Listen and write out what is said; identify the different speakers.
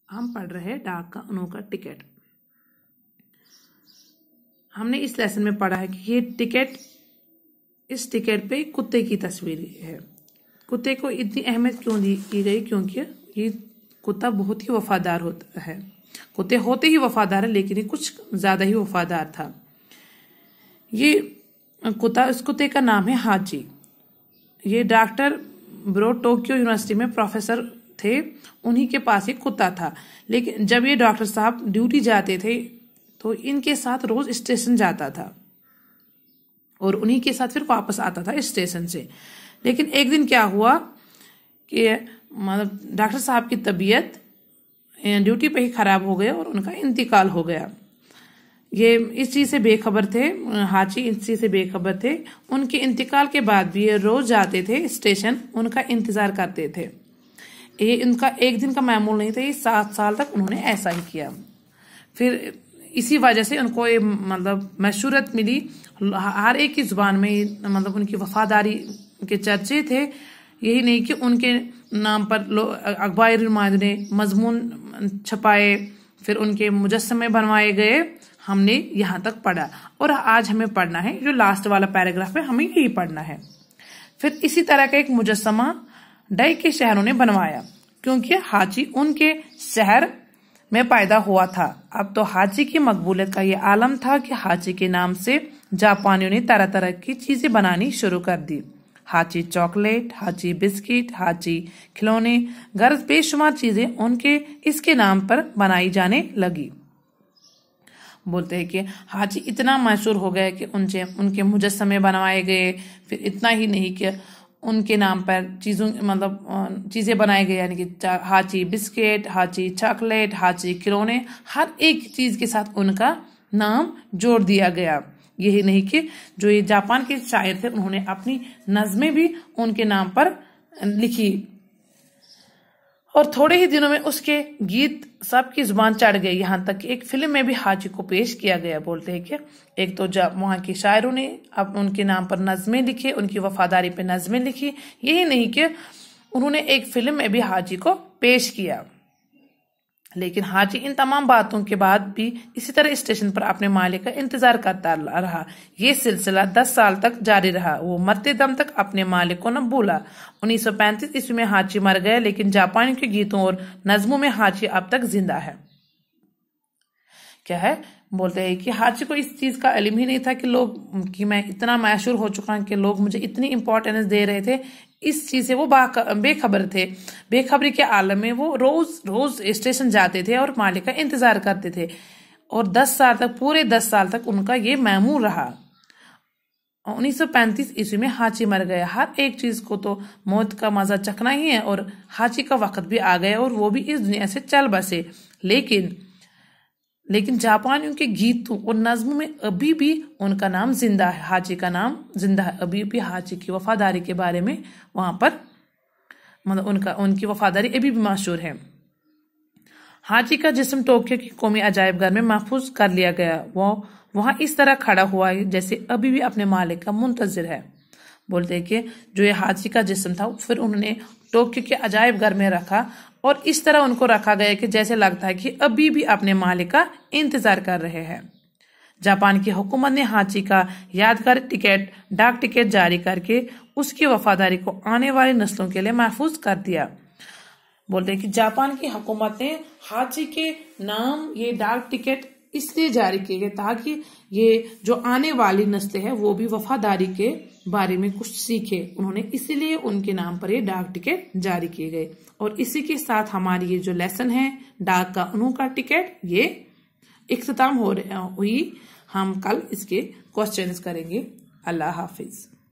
Speaker 1: हम पढ़ रहे हैं डाक का अनोखा टिकट। हमने इस लेसन में पढ़ा है कि ये टिकट, इस टिकट पे कुत्ते की तस्वीर है। कुत्ते को इतनी अहमियत क्यों दी गई? क्योंकि ये कुत्ता बहुत ही वफादार होता है। कुत्ते होते ही वफादार है, लेकिन ये कुछ ज्यादा ही वफादार था। ये कुत्ता, इस कुत्ते का नाम है हाची। ये डॉक्टर ब्रो टोक्यो यूनिवर्सिटी में प्रोफेसर थे, उन्हीं के पास एक कुत्ता था। लेकिन जब ये डॉक्टर साहब ड्यूटी जाते थे तो इनके साथ रोज स्टेशन जाता था और उन्हीं के साथ फिर वापस आता था स्टेशन से। लेकिन एक दिन क्या हुआ कि मतलब डॉक्टर साहब की तबीयत ड्यूटी पे ही खराब हो गया और उनका इंतकाल हो गया। ये इस चीज से बेखबर थे, हाची इस चीज से बेखबर थे। उनके इंतकाल के बाद भी ये रोज जाते थे स्टेशन, उनका इंतजार करते थे। ये इनका एक दिन का मामूल नहीं था, ये 7 साल तक उन्होंने ऐसा ही किया। फिर इसी वजह से उनको ये मतलब मशहूरत मिली, हर एक की जुबान में मतलब उनकी वफादारी के चर्चे थे। यही नहीं कि उनके नाम पर अखबार ने मजमून छपाए, फिर उनके मुजस्समे बनवाए गए। हमने यहाँ तक पढ़ा और आज हमें पढ़ना है जो लास्ट वाला पैराग्राफ है, हमें यही पढ़ना है। फिर इसी तरह का एक मुजस्समा डई के शहरों ने बनवाया, क्योंकि हाची उनके शहर में पैदा हुआ था। अब तो हाची की मकबूलियत का ये आलम था कि हाची के नाम से जापानियों ने तरह तरह की चीजें बनानी शुरू कर दी। हाची चॉकलेट, हाची बिस्किट, हाची खिलौने, गर्ज बेशुमार चीजें उनके इसके नाम पर बनाई जाने लगी। बोलते हैं कि हाची इतना मशहूर हो गया कि उनके मुजस्समे बनवाए गए। फिर इतना ही नहीं कि उनके नाम पर चीजें बनाए गए, यानी कि हाची बिस्किट, हाची चॉकलेट, हाची खिलौने, हर एक चीज के साथ उनका नाम जोड़ दिया गया। यही नहीं कि जो ये जापान के शायर थे उन्होंने अपनी नज़में भी उनके नाम पर लिखी और थोड़े ही दिनों में उसके गीत सबकी जुबान चढ़ गई। यहाँ तक कि एक फिल्म में भी हाची को पेश किया गया। बोलते हैं कि एक तो वहां के शायरों ने अब उनके नाम पर नज़में लिखी, उनकी वफादारी पे नज़में लिखी। यही नहीं कि उन्होंने एक फिल्म में भी हाची को पेश किया। लेकिन हाची इन तमाम बातों के बाद भी इसी तरह स्टेशन पर अपने मालिक का इंतजार करता रहा। ये सिलसिला 10 साल तक जारी रहा। वो मरते दम तक अपने मालिक को न भूला। 1935 ईस्वी में हाची मर गया, लेकिन जापानी के गीतों और नज़मों में हाची अब तक जिंदा है। क्या है? बोलते हैं कि हाची को इस चीज का इल्म ही नहीं था कि मैं इतना मशहूर हो चुका हूं कि लोग मुझे इतनी इंपॉर्टेंस दे रहे थे। इस चीज से वो बेखबर थे। बेखबरी के आलम में वो रोज स्टेशन जाते थे और मालिक का इंतजार करते थे। और 10 साल तक, पूरे 10 साल तक उनका ये मामूल रहा। 1935 ईस्वी में हाची मर गया। हर एक चीज को तो मौत का मजा चखना ही है और हाची का वक्त भी आ गया और वो भी इस दुनिया से चल बसे। लेकिन जापानियों के गीतों और नज़्मों में अभी भी उनका नाम जिंदा है। हाची का नाम जिंदा है। अभी भी हाची की वफादारी के बारे में वहां पर उनकी वफादारी अभी भी मशहूर है। हाची का जिस्म टोक्यो की कौमी अजायब घर में महफूज कर लिया गया। वो वहां इस तरह खड़ा हुआ है जैसे अभी भी अपने मालिक का मुंतजिर है। बोलते हैं कि जो ये हाची का जिस्म था फिर उन्होंने टोक्यो के अजायब घर में रखा और इस तरह उनको रखा गया कि जैसे लगता है कि अभी भी अपने मालिक का इंतजार कर रहे हैं। जापान की हुकूमत ने हाची का यादगार डाक टिकट जारी करके उसकी वफादारी को आने वाली नस्लों के लिए महफूज कर दिया। बोलते हैं कि जापान की हुकूमत ने हाची के नाम ये डाक टिकट इसलिए जारी किए गए ताकि ये जो आने वाली नस्लें हैं वो भी वफादारी के बारे में कुछ सीखे। उन्होंने इसीलिए उनके नाम पर ये डाक टिकट जारी किए गए। और इसी के साथ हमारी ये जो लेसन है डाक का अनोखा टिकट, ये इख्तिताम हुई। हम कल इसके क्वेश्चंस करेंगे। अल्लाह हाफिज।